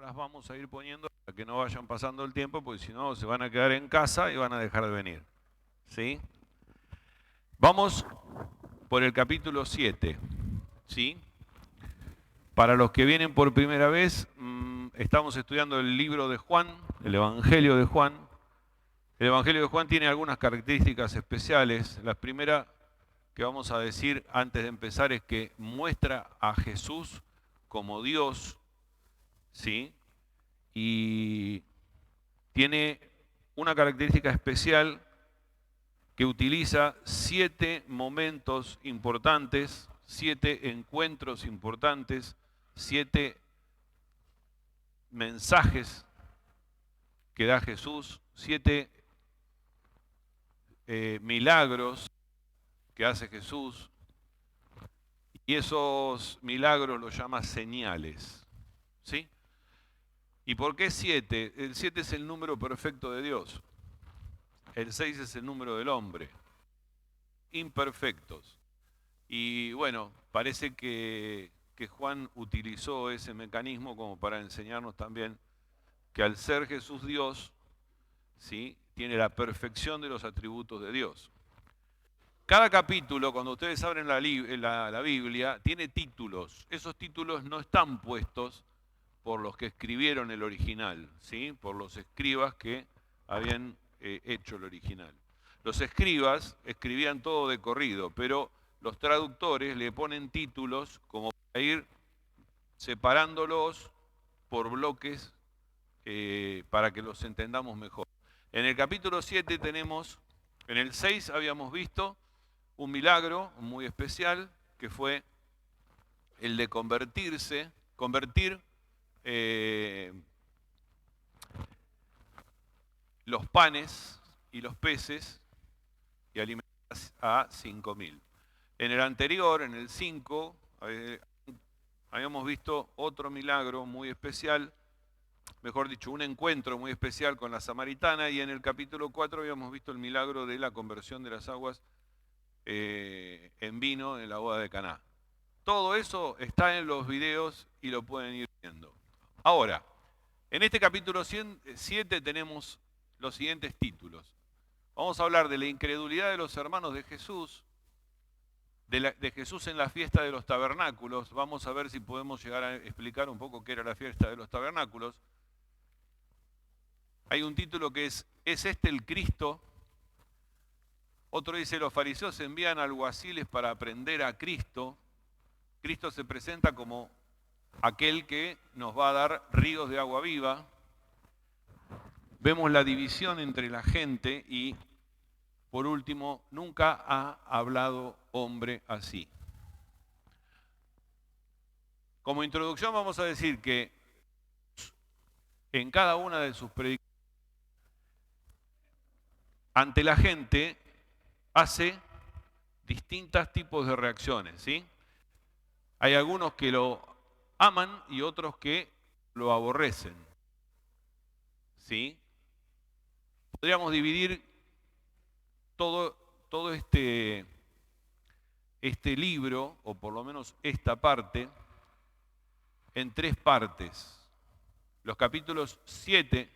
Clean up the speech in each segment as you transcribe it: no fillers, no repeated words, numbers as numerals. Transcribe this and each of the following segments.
las vamos a ir poniendo para que no vayan pasando el tiempo, porque si no se van a quedar en casa y van a dejar de venir. ¿Sí? Vamos por el capítulo 7. ¿Sí? Para los que vienen por primera vez, estamos estudiando el libro de Juan, el Evangelio de Juan. El Evangelio de Juan tiene algunas características especiales. La primera que vamos a decir antes de empezar es que muestra a Jesús como Dios, ¿sí? Y tiene una característica especial que utiliza 7 momentos importantes, 7 encuentros importantes, 7 mensajes que da Jesús, 7 milagros que hace Jesús, y esos milagros los llama señales. ¿Sí? ¿Y por qué 7? El 7 es el número perfecto de Dios. El 6 es el número del hombre. Imperfectos. Y bueno, parece que Juan utilizó ese mecanismo como para enseñarnos también que al ser Jesús Dios, ¿sí?, tiene la perfección de los atributos de Dios. Cada capítulo, cuando ustedes abren la Biblia, tiene títulos. Esos títulos no están puestos por los que escribieron el original, ¿sí?, por los escribas que habían hecho el original. Los escribas escribían todo de corrido, pero los traductores le ponen títulos como para ir separándolos por bloques para que los entendamos mejor. En el capítulo 7 tenemos, en el 6 habíamos visto un milagro muy especial que fue el de convertir los panes y los peces y alimentar a 5.000. En el anterior, en el 5, habíamos visto otro milagro muy especial, mejor dicho, un encuentro muy especial con la samaritana, y en el capítulo 4 habíamos visto el milagro de la conversión de las aguas en vino en la boda de Caná. Todo eso está en los videos y lo pueden ir viendo. Ahora, en este capítulo 7 tenemos los siguientes títulos. Vamos a hablar de la incredulidad de los hermanos de Jesús, de Jesús en la fiesta de los tabernáculos. Vamos a ver si podemos llegar a explicar un poco qué era la fiesta de los tabernáculos. Hay un título que ¿es este el Cristo? Otro dice, los fariseos envían alguaciles para prender a Cristo. Cristo se presenta como aquel que nos va a dar ríos de agua viva. Vemos la división entre la gente y, por último, nunca ha hablado hombre así. Como introducción vamos a decir que en cada una de sus predicaciones ante la gente hace distintos tipos de reacciones, ¿sí? Hay algunos que lo aman y otros que lo aborrecen, ¿sí? Podríamos dividir todo este libro, o por lo menos esta parte, en 3 partes. Los capítulos 7,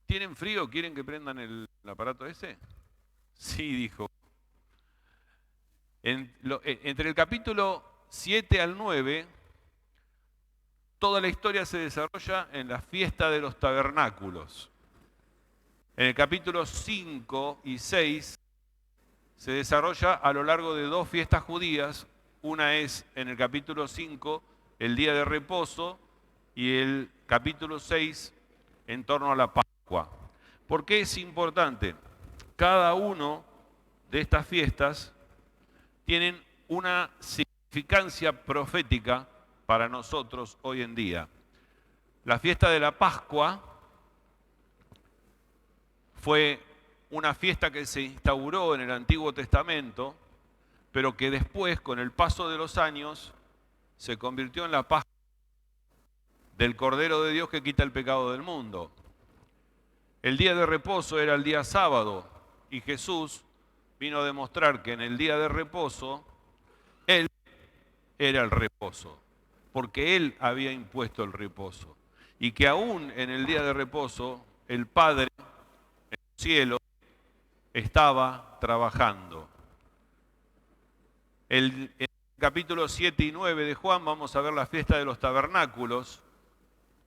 ¿tienen frío? ¿Quieren que prendan el aparato ese? Sí, dijo. Entre el capítulo 7 al 9, toda la historia se desarrolla en la fiesta de los tabernáculos. En el capítulo 5 y 6 se desarrolla a lo largo de 2 fiestas judías. Una es en el capítulo 5, el día de reposo, y el capítulo 6 en torno a la Pascua. ¿Por qué es importante? Cada uno de estas fiestas tienen una significancia profética para nosotros hoy en día. La fiesta de la Pascua fue una fiesta que se instauró en el Antiguo Testamento, pero que después, con el paso de los años, se convirtió en la Pascua del Cordero de Dios que quita el pecado del mundo. El día de reposo era el día sábado, y Jesús vino a demostrar que en el día de reposo, Él era el reposo. porque Él había impuesto el reposo. Y que aún en el día de reposo, el Padre en el cielo estaba trabajando. En el capítulo 7 y 9 de Juan vamos a ver la fiesta de los tabernáculos,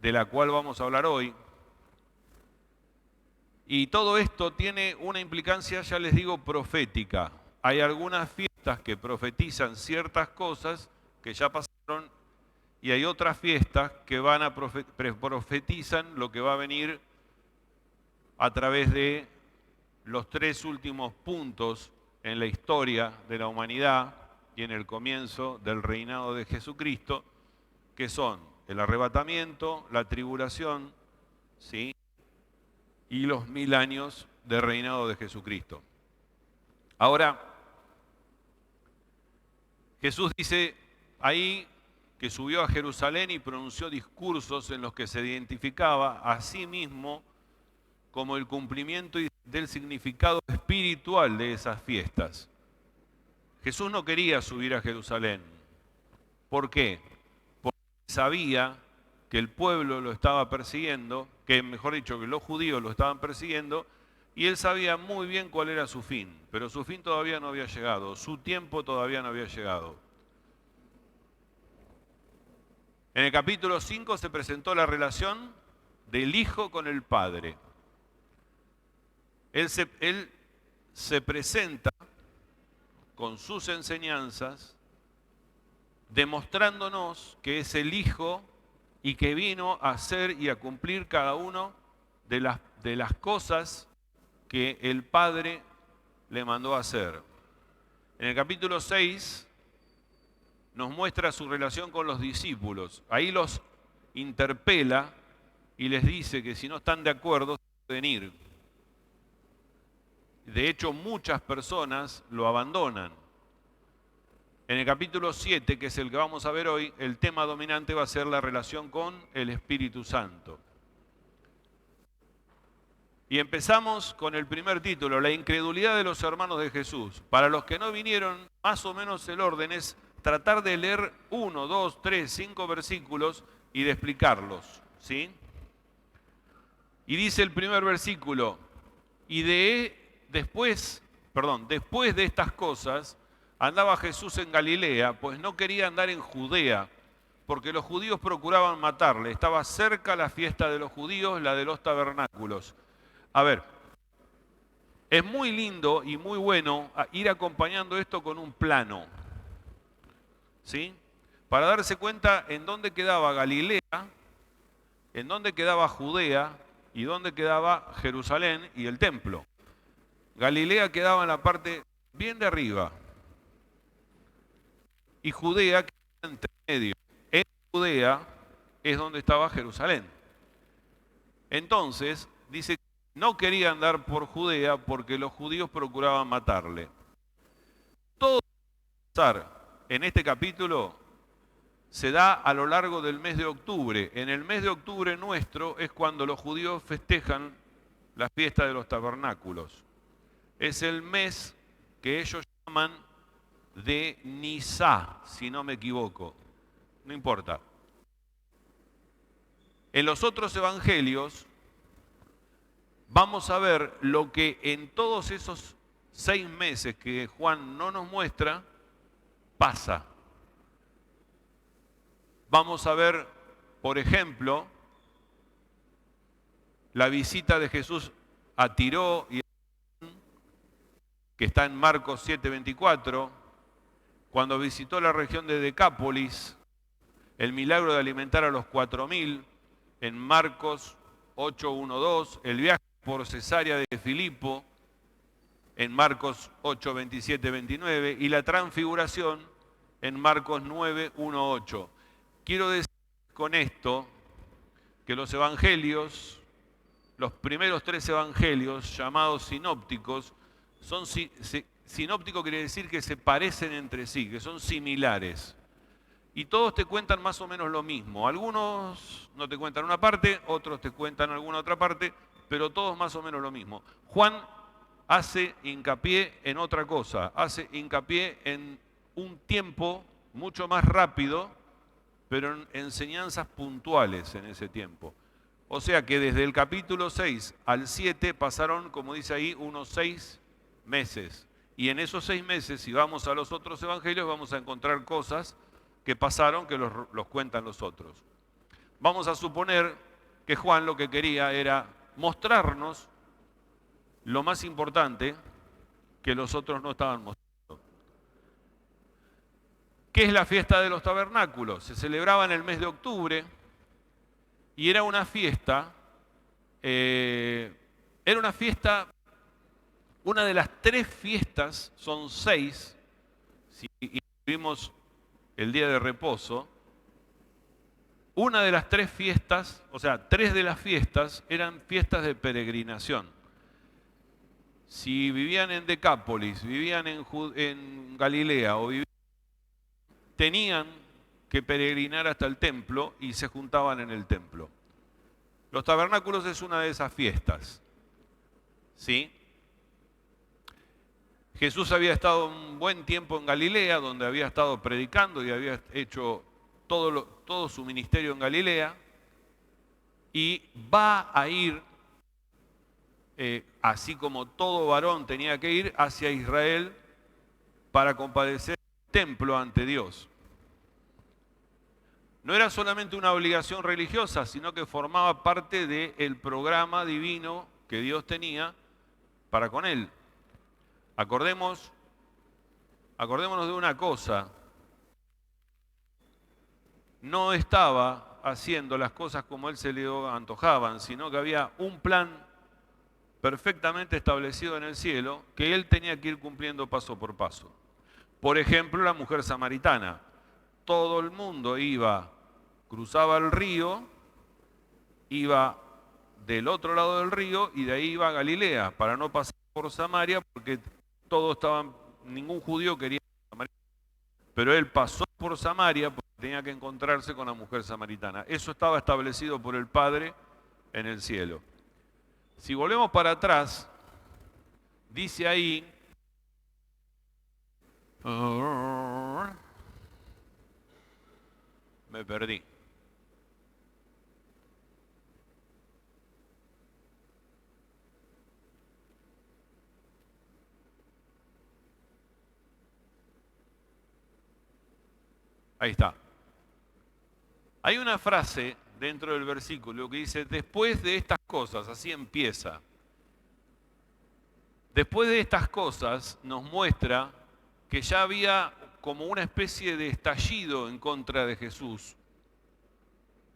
de la cual vamos a hablar hoy. Y todo esto tiene una implicancia, ya les digo, profética. Hay algunas fiestas que profetizan ciertas cosas que ya pasaron y hay otras fiestas que van a profetizan lo que va a venir a través de los 3 últimos puntos en la historia de la humanidad y en el comienzo del reinado de Jesucristo, que son el arrebatamiento, la tribulación, ¿sí?, y los 1000 años de reinado de Jesucristo. Ahora, Jesús dice ahí que subió a Jerusalén y pronunció discursos en los que se identificaba a sí mismo como el cumplimiento del significado espiritual de esas fiestas. Jesús no quería subir a Jerusalén. ¿Por qué? Porque sabía que el pueblo lo estaba persiguiendo, que mejor dicho, que los judíos lo estaban persiguiendo, y él sabía muy bien cuál era su fin, pero su fin todavía no había llegado, su tiempo todavía no había llegado. En el capítulo 5 se presentó la relación del Hijo con el Padre. Él se presenta con sus enseñanzas, demostrándonos que es el Hijo y que vino a hacer y a cumplir cada uno de las cosas que el Padre le mandó a hacer. En el capítulo 6 nos muestra su relación con los discípulos. Ahí los interpela y les dice que si no están de acuerdo, pueden ir. De hecho, muchas personas lo abandonan. En el capítulo 7, que es el que vamos a ver hoy, el tema dominante va a ser la relación con el Espíritu Santo. Y empezamos con el primer título, la incredulidad de los hermanos de Jesús. Para los que no vinieron, más o menos el orden es tratar de leer 1, 2, 3, 5 versículos y de explicarlos, ¿sí? Y dice el primer versículo, después de estas cosas, andaba Jesús en Galilea, pues no quería andar en Judea, porque los judíos procuraban matarle. Estaba cerca la fiesta de los judíos, la de los tabernáculos. A ver, es muy lindo y muy bueno ir acompañando esto con un plano, ¿sí? Para darse cuenta en dónde quedaba Galilea, en dónde quedaba Judea y dónde quedaba Jerusalén y el templo. Galilea quedaba en la parte bien de arriba y Judea quedaba entre medio. En Judea es donde estaba Jerusalén. Entonces, dice que no quería andar por Judea porque los judíos procuraban matarle. Todo pasar en este capítulo se da a lo largo del mes de octubre. En el mes de octubre nuestro es cuando los judíos festejan la fiesta de los tabernáculos. Es el mes que ellos llaman de Nisá, si no me equivoco. No importa. En los otros evangelios vamos a ver lo que en todos esos 6 meses que Juan no nos muestra, pasa. Vamos a ver, por ejemplo, la visita de Jesús a Tiro y que está en Marcos 7:24, cuando visitó la región de Decápolis, el milagro de alimentar a los 4000, en Marcos 8:1-2, el viaje por Cesarea de Filipo, en Marcos 8:27-29, y la transfiguración en Marcos 9:1-8. Quiero decir con esto que los evangelios, los primeros 3 evangelios llamados sinópticos, sinóptico quiere decir que se parecen entre sí, que son similares. Y todos te cuentan más o menos lo mismo. Algunos no te cuentan una parte, otros te cuentan alguna otra parte, pero todos más o menos lo mismo. Juan hace hincapié en otra cosa, hace hincapié en un tiempo mucho más rápido pero en enseñanzas puntuales en ese tiempo. O sea que desde el capítulo 6 al 7 pasaron, como dice ahí, unos 6 meses. Y en esos 6 meses, si vamos a los otros evangelios, vamos a encontrar cosas que pasaron que los cuentan los otros. Vamos a suponer que Juan lo que quería era mostrarnos lo más importante que los otros no estaban mostrando. ¿Qué es la fiesta de los tabernáculos? Se celebraba en el mes de octubre y era una fiesta, una de las 3 fiestas, son 6, si incluimos el día de reposo. Una de las 3 fiestas, o sea, 3 de las fiestas eran fiestas de peregrinación. Si vivían en Decápolis, vivían en Galilea o tenían que peregrinar hasta el templo y se juntaban en el templo. Los tabernáculos es una de esas fiestas, ¿sí? Jesús había estado un buen tiempo en Galilea, donde había estado predicando y había hecho todo su ministerio en Galilea, y va a ir, así como todo varón tenía que ir, hacia Israel para compadecer el templo ante Dios. No era solamente una obligación religiosa, sino que formaba parte del programa divino que Dios tenía para con él. Acordémonos de una cosa: no estaba haciendo las cosas como él se le antojaban, sino que había un plan perfectamente establecido en el cielo que él tenía que ir cumpliendo paso por paso. Por ejemplo, la mujer samaritana. Todo el mundo cruzaba el río, iba del otro lado del río y de ahí iba a Galilea, para no pasar por Samaria, porque ningún judío quería ir a Samaria. Pero él pasó por Samaria porque tenía que encontrarse con la mujer samaritana. Eso estaba establecido por el Padre en el cielo. Si volvemos para atrás, dice ahí, me perdí. Ahí está. Hay una frase dentro del versículo que dice: después de estas cosas, así empieza. Después de estas cosas nos muestra que ya había como una especie de estallido en contra de Jesús.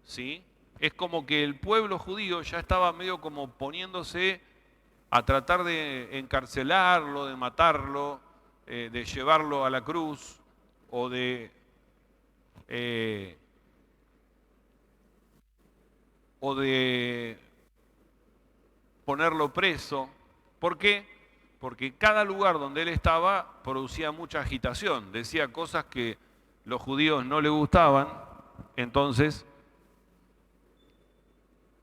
¿Sí? Es como que el pueblo judío ya estaba medio como poniéndose a tratar de encarcelarlo, de matarlo, de llevarlo a la cruz o de ponerlo preso. ¿Por qué? Porque cada lugar donde él estaba producía mucha agitación, decía cosas que los judíos no le gustaban. Entonces,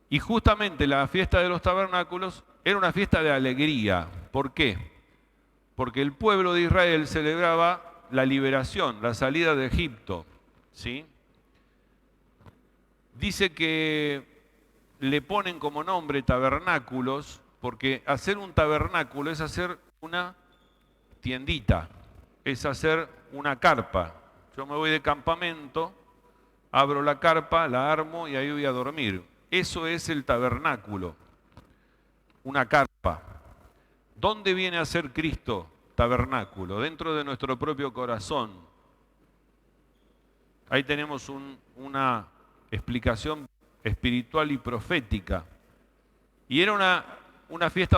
y justamente la fiesta de los tabernáculos era una fiesta de alegría. ¿Por qué? Porque el pueblo de Israel celebraba la liberación, la salida de Egipto, ¿sí? Dice que le ponen como nombre tabernáculos, porque hacer un tabernáculo es hacer una tiendita, es hacer una carpa. Yo me voy de campamento, abro la carpa, la armo y ahí voy a dormir. Eso es el tabernáculo, una carpa. ¿Dónde viene a ser Cristo tabernáculo? Dentro de nuestro propio corazón. Ahí tenemos una explicación espiritual y profética. Y era una fiesta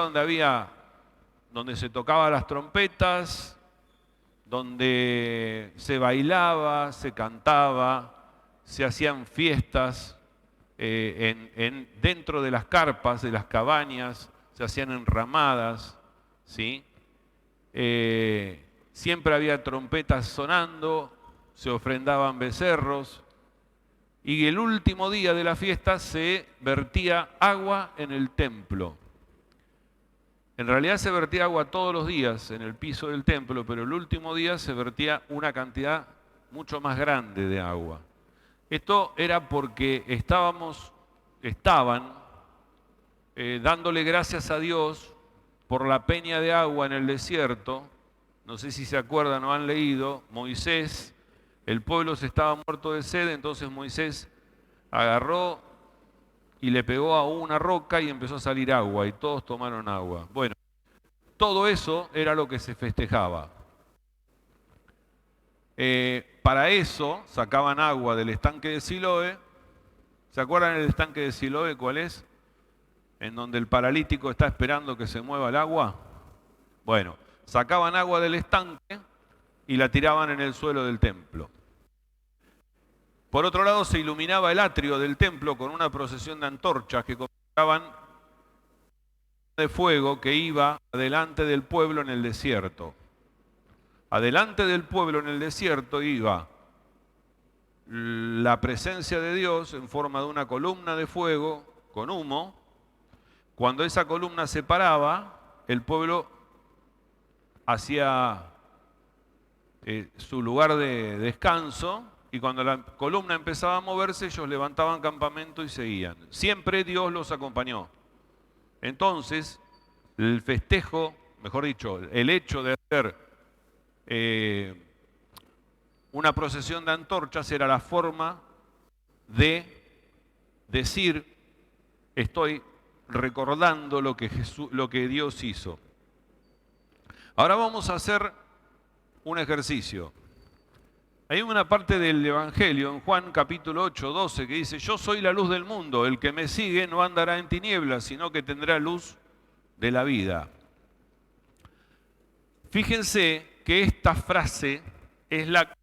donde se tocaban las trompetas, donde se bailaba, se cantaba, se hacían fiestas dentro de las carpas, de las cabañas, se hacían enramadas, ¿sí? Siempre había trompetas sonando, se ofrendaban becerros, y el último día de la fiesta se vertía agua en el templo. En realidad se vertía agua todos los días en el piso del templo, pero el último día se vertía una cantidad mucho más grande de agua. Esto era porque estaban dándole gracias a Dios por la peña de agua en el desierto. No sé si se acuerdan o han leído, Moisés, el pueblo se estaba muerto de sed, entonces Moisés agarró y le pegó a una roca y empezó a salir agua y todos tomaron agua. Bueno, todo eso era lo que se festejaba. Para eso sacaban agua del estanque de Siloé. ¿Se acuerdan el estanque de Siloé cuál es? En donde el paralítico está esperando que se mueva el agua. Bueno, sacaban agua del estanque y la tiraban en el suelo del templo. Por otro lado, se iluminaba el atrio del templo con una procesión de antorchas que comenzaban de fuego que iba adelante del pueblo en el desierto. Adelante del pueblo en el desierto iba la presencia de Dios en forma de una columna de fuego con humo. Cuando esa columna se paraba, el pueblo hacía su lugar de descanso, y cuando la columna empezaba a moverse, ellos levantaban campamento y seguían. Siempre Dios los acompañó. Entonces, el festejo, mejor dicho, el hecho de hacer una procesión de antorchas era la forma de decir: estoy recordando lo que Dios hizo. Ahora vamos a hacer un ejercicio. Hay una parte del Evangelio, en Juan capítulo 8, 12, que dice: yo soy la luz del mundo, el que me sigue no andará en tinieblas, sino que tendrá luz de la vida. Fíjense que esta frase es la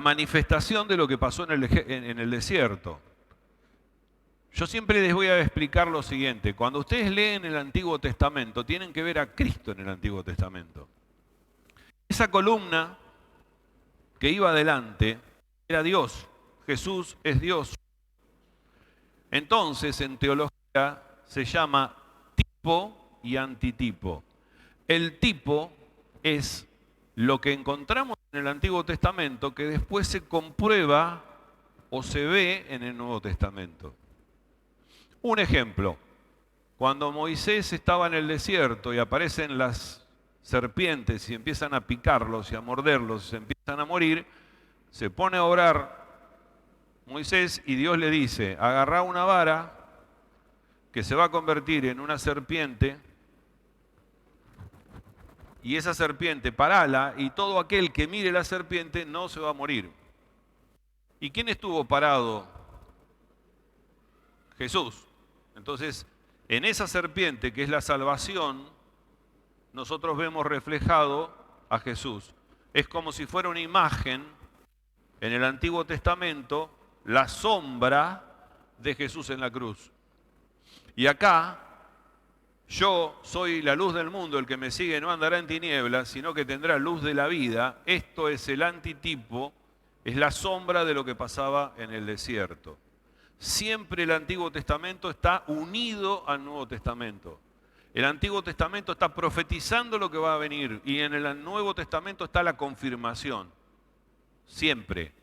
manifestación de lo que pasó en el desierto. Yo siempre les voy a explicar lo siguiente. Cuando ustedes leen el Antiguo Testamento, tienen que ver a Cristo en el Antiguo Testamento. Esa columna que iba adelante era Dios. Jesús es Dios. Entonces, en teología se llama tipo y antitipo. El tipo es lo que encontramos en el Antiguo Testamento que después se comprueba o se ve en el Nuevo Testamento. Un ejemplo, cuando Moisés estaba en el desierto y aparecen las serpientes y empiezan a picarlos y a morderlos y se empiezan a morir, se pone a orar Moisés y Dios le dice: agarrá una vara que se va a convertir en una serpiente y esa serpiente parala, y todo aquel que mire la serpiente no se va a morir. ¿Y quién estuvo parado? Jesús. Entonces, en esa serpiente que es la salvación, nosotros vemos reflejado a Jesús. Es como si fuera una imagen en el Antiguo Testamento, la sombra de Jesús en la cruz. Y acá, yo soy la luz del mundo, el que me sigue no andará en tinieblas, sino que tendrá luz de la vida. Esto es el antitipo, es la sombra de lo que pasaba en el desierto. Siempre el Antiguo Testamento está unido al Nuevo Testamento. El Antiguo Testamento está profetizando lo que va a venir y en el Nuevo Testamento está la confirmación. Siempre.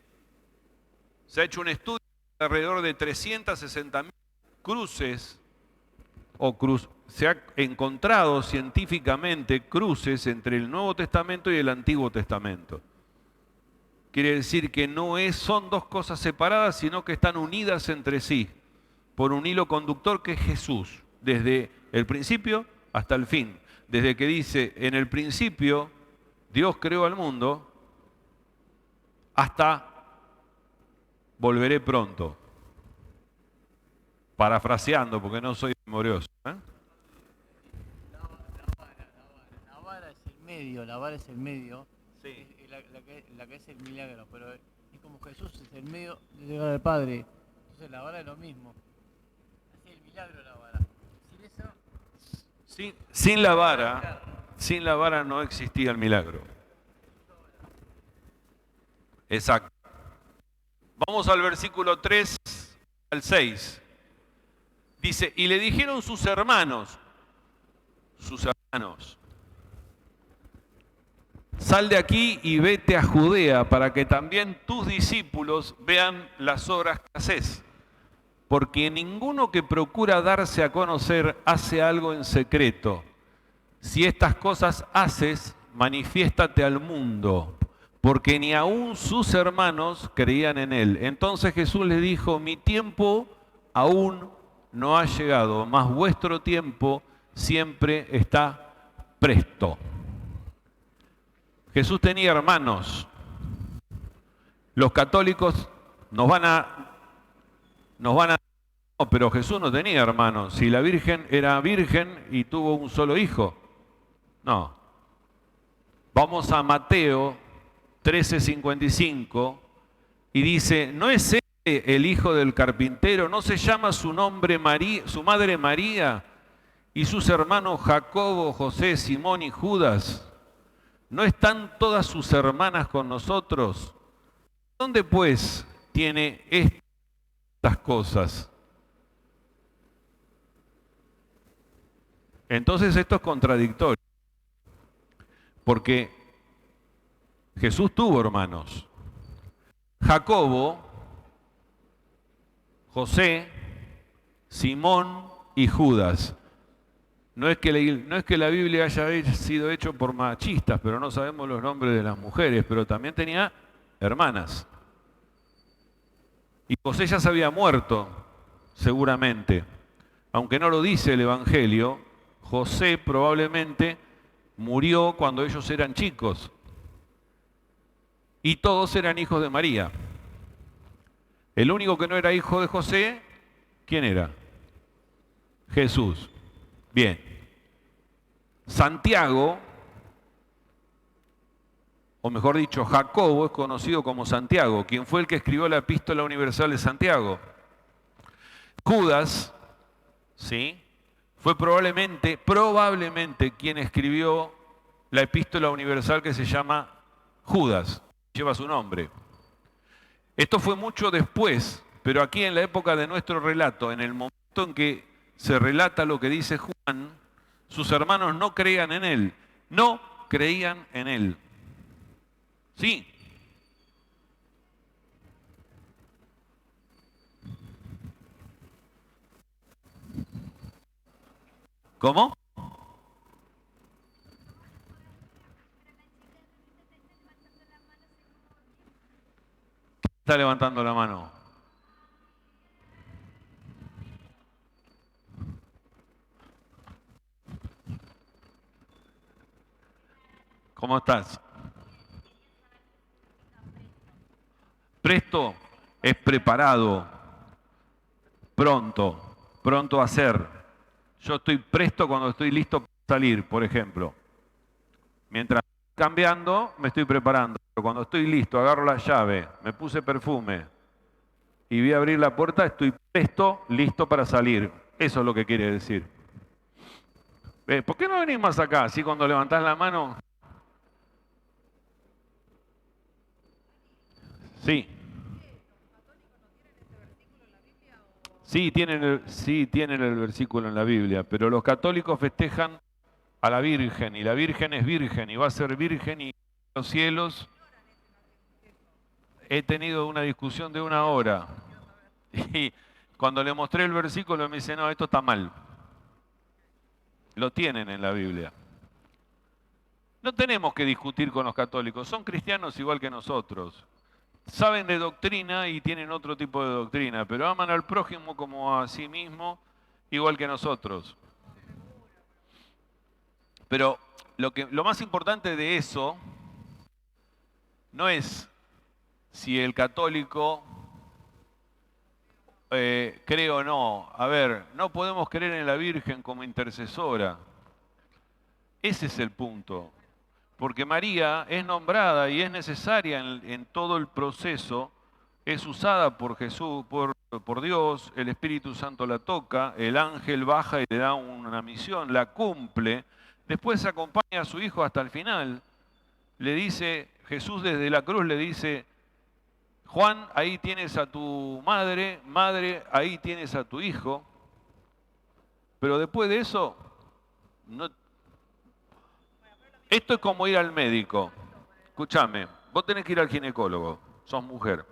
Se ha hecho un estudio de alrededor de 360.000 cruces se ha encontrado científicamente cruces entre el Nuevo Testamento y el Antiguo Testamento. Quiere decir que son dos cosas separadas, sino que están unidas entre sí por un hilo conductor que es Jesús, desde el principio hasta el fin. Desde que dice: en el principio Dios creó al mundo, hasta volveré pronto. Parafraseando, porque no soy memorioso. La vara es el medio. Sí. La que es el milagro, pero es como Jesús es el medio de llegar al Padre. Entonces la vara es lo mismo. Así el milagro la vara. Sin eso. Sin la vara no existía el milagro. Exacto. Vamos al versículo 3 al 6. Dice: y le dijeron sus hermanos, sal de aquí y vete a Judea para que también tus discípulos vean las obras que haces. Porque ninguno que procura darse a conocer hace algo en secreto. Si estas cosas haces, manifiéstate al mundo, porque ni aun sus hermanos creían en él. Entonces Jesús les dijo, mi tiempo aún no ha llegado, mas vuestro tiempo siempre está presto. Jesús tenía hermanos. Los católicos nos van a... No, pero Jesús no tenía hermanos. Si la Virgen era virgen y tuvo un solo hijo. No. Vamos a Mateo 13:55 y dice, ¿no es este el hijo del carpintero? ¿No se llama su nombre María, su madre María y sus hermanos Jacobo, José, Simón y Judas? ¿No están todas sus hermanas con nosotros? ¿Dónde pues tiene estas cosas? Entonces esto es contradictorio, porque Jesús tuvo hermanos. Jacobo, José, Simón y Judas. No es que la Biblia haya sido hecho por machistas, pero no sabemos los nombres de las mujeres, pero también tenía hermanas. Y José ya se había muerto, seguramente. Aunque no lo dice el Evangelio, José probablemente murió cuando ellos eran chicos. Y todos eran hijos de María. El único que no era hijo de José, ¿quién era? Jesús. Bien. Santiago, o mejor dicho, Jacobo, es conocido como Santiago, quien fue el que escribió la Epístola Universal de Santiago. Judas, ¿sí?, fue probablemente quien escribió la Epístola Universal que se llama Judas, lleva su nombre. Esto fue mucho después, pero aquí en la época de nuestro relato, en el momento en que se relata lo que dice Juan, sus hermanos no creían en él, no creían en él. Sí. ¿Cómo? Está levantando la mano. ¿Cómo estás? Presto es preparado, pronto a hacer. Yo estoy presto cuando estoy listo para salir, por ejemplo. Mientras estoy cambiando, me estoy preparando. Pero cuando estoy listo, agarro la llave, me puse perfume y voy a abrir la puerta, estoy presto, listo para salir. Eso es lo que quiere decir. ¿Por qué no venís más acá? Así cuando levantás la mano. Sí. Sí tienen el versículo en la Biblia, pero los católicos festejan a la Virgen, y la Virgen es virgen, y va a ser virgen, y en los cielos he tenido una discusión de 1 hora. Y cuando le mostré el versículo me dice, no, esto está mal. Lo tienen en la Biblia. No tenemos que discutir con los católicos, son cristianos igual que nosotros. Saben de doctrina y tienen otro tipo de doctrina, pero aman al prójimo como a sí mismo, igual que nosotros. Pero lo más importante de eso no es si el católico cree o no. A ver, no podemos creer en la Virgen como intercesora. Ese es el punto. Porque María es nombrada y es necesaria en todo el proceso, es usada por Jesús, por Dios, el Espíritu Santo la toca, el ángel baja y le da una misión, la cumple, después acompaña a su hijo hasta el final. Le dice, Jesús desde la cruz le dice, Juan, ahí tienes a tu madre, madre, ahí tienes a tu hijo, pero después de eso, no. Esto es como ir al médico. escúchame, vos tenés que ir al ginecólogo, sos mujer,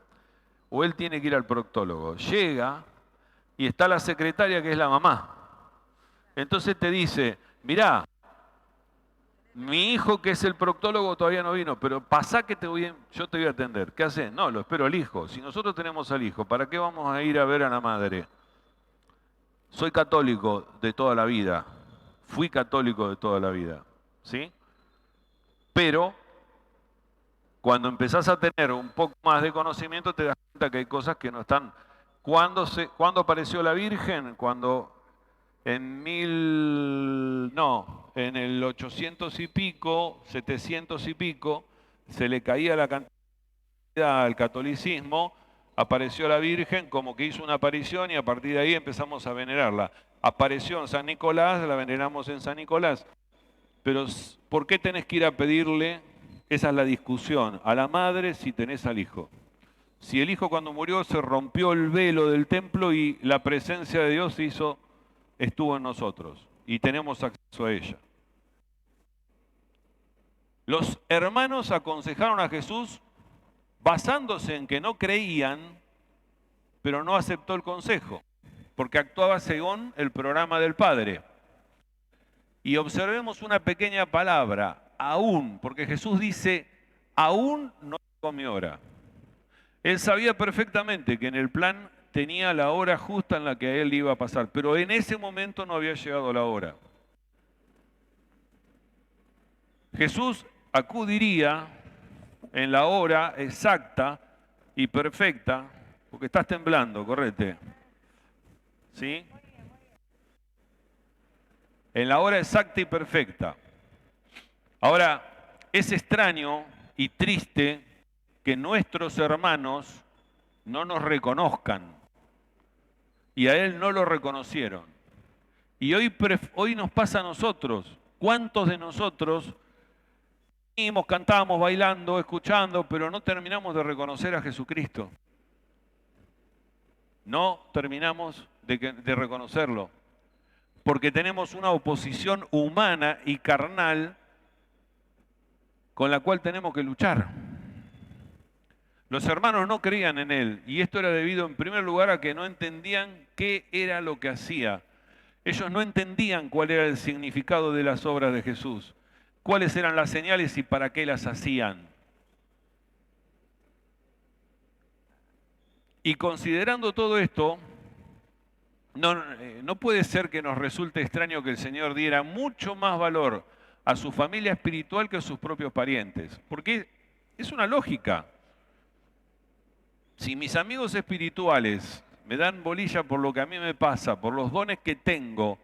o él tiene que ir al proctólogo. Llega y está la secretaria que es la mamá. Entonces te dice, mirá, mi hijo que es el proctólogo todavía no vino, pero pasá que yo te voy a atender. ¿Qué haces? No, lo espero al hijo. Si nosotros tenemos al hijo, ¿para qué vamos a ir a ver a la madre? Soy católico de toda la vida, fui católico de toda la vida, ¿sí? Pero cuando empezás a tener un poco más de conocimiento te das cuenta que hay cosas que no están. ¿Cuándo apareció la Virgen? Cuando en el 800 y pico, 700 y pico, se le caía la cantidad al catolicismo, apareció la Virgen como que hizo una aparición y a partir de ahí empezamos a venerarla. Apareció en San Nicolás, la veneramos en San Nicolás. Pero ¿por qué tenés que ir a pedirle? Esa es la discusión. A la madre si tenés al hijo. Si el hijo cuando murió se rompió el velo del templo y la presencia de Dios estuvo en nosotros y tenemos acceso a ella. Los hermanos aconsejaron a Jesús basándose en que no creían, pero no aceptó el consejo, porque actuaba según el programa del Padre. Y observemos una pequeña palabra, aún, porque Jesús dice, aún no llegó mi hora. Él sabía perfectamente que en el plan tenía la hora justa en la que a él iba a pasar, pero en ese momento no había llegado la hora. Jesús acudiría en la hora exacta y perfecta, porque estás temblando, correte. ¿Sí? En la hora exacta y perfecta. Ahora, es extraño y triste que nuestros hermanos no nos reconozcan. Y a él no lo reconocieron. Y hoy nos pasa a nosotros. ¿Cuántos de nosotros cantábamos, bailando, escuchando, pero no terminamos de reconocer a Jesucristo? No terminamos de reconocerlo. Porque tenemos una oposición humana y carnal con la cual tenemos que luchar. Los hermanos no creían en él y esto era debido en primer lugar a que no entendían qué era lo que hacía. Ellos no entendían cuál era el significado de las obras de Jesús, cuáles eran las señales y para qué las hacían. Y considerando todo esto, no puede ser que nos resulte extraño que el Señor diera mucho más valor a su familia espiritual que a sus propios parientes, porque es una lógica. Si mis amigos espirituales me dan bolilla por lo que a mí me pasa, por los dones que tengo,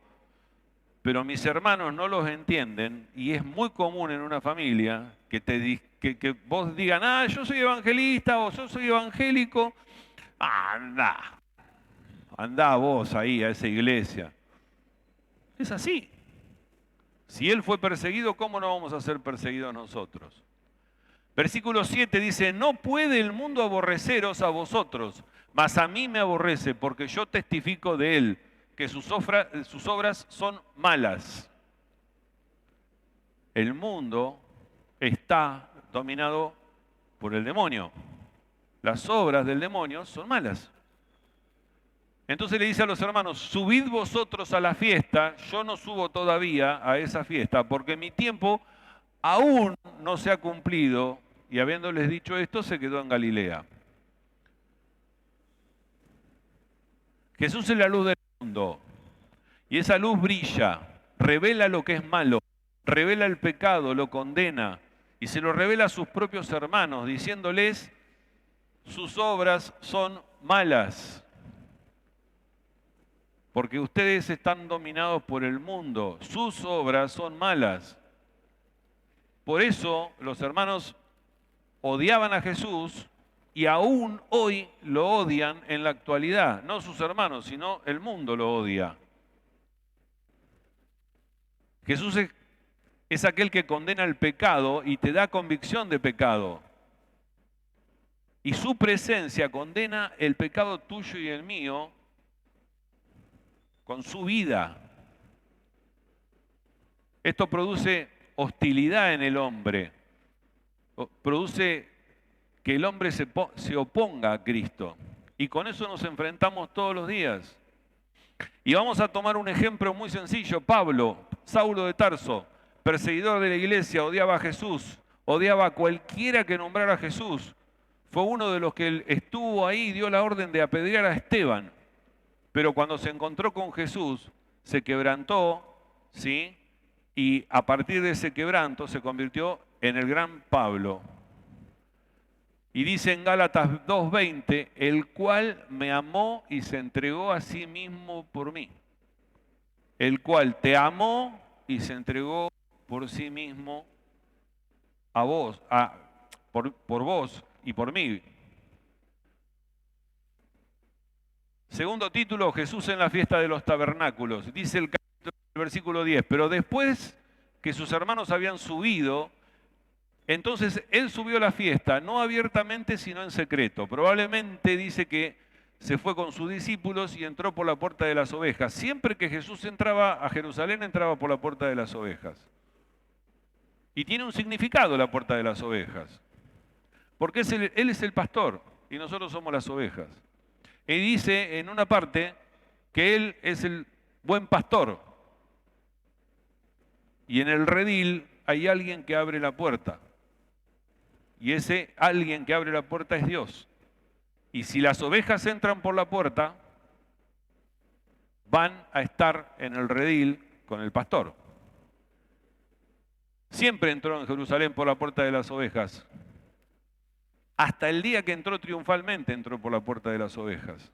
pero mis hermanos no los entienden, y es muy común en una familia que vos digan, yo soy evangelista o yo soy evangélico, andá vos ahí a esa iglesia. Es así. Si él fue perseguido, ¿cómo no vamos a ser perseguidos nosotros? Versículo 7 dice, no puede el mundo aborreceros a vosotros, mas a mí me aborrece, porque yo testifico de él, que sus obras son malas. El mundo está dominado por el demonio. Las obras del demonio son malas. Entonces le dice a los hermanos, subid vosotros a la fiesta, yo no subo todavía a esa fiesta, porque mi tiempo aún no se ha cumplido, y habiéndoles dicho esto, se quedó en Galilea. Jesús es la luz del mundo, y esa luz brilla, revela lo que es malo, revela el pecado, lo condena, y se lo revela a sus propios hermanos, diciéndoles, sus obras son malas, porque ustedes están dominados por el mundo, sus obras son malas. Por eso los hermanos odiaban a Jesús y aún hoy lo odian en la actualidad. No sus hermanos, sino el mundo lo odia. Jesús es aquel que condena el pecado y te da convicción de pecado. Y su presencia condena el pecado tuyo y el mío con su vida. Esto produce hostilidad en el hombre. produce que el hombre se oponga a Cristo. Y con eso nos enfrentamos todos los días. Y vamos a tomar un ejemplo muy sencillo. Pablo, Saulo de Tarso, perseguidor de la iglesia, odiaba a Jesús, odiaba a cualquiera que nombrara a Jesús. Fue uno de los que estuvo ahí y dio la orden de apedrear a Esteban. Pero cuando se encontró con Jesús, se quebrantó, ¿sí? Y a partir de ese quebranto se convirtió en el gran Pablo. Y dice en Gálatas 2:20, el cual me amó y se entregó a sí mismo por mí. El cual te amó y se entregó por sí mismo a vos, por vos y por mí. Segundo título, Jesús en la fiesta de los tabernáculos. Dice el versículo 10, pero después que sus hermanos habían subido, entonces él subió a la fiesta, no abiertamente, sino en secreto. Probablemente dice que se fue con sus discípulos y entró por la puerta de las ovejas. Siempre que Jesús entraba a Jerusalén, entraba por la puerta de las ovejas. Y tiene un significado la puerta de las ovejas. Porque él es el pastor y nosotros somos las ovejas. Y dice en una parte que él es el buen pastor. Y en el redil hay alguien que abre la puerta. Y ese alguien que abre la puerta es Dios. Y si las ovejas entran por la puerta, van a estar en el redil con el pastor. Siempre entró en Jerusalén por la puerta de las ovejas. Hasta el día que entró triunfalmente, entró por la puerta de las ovejas.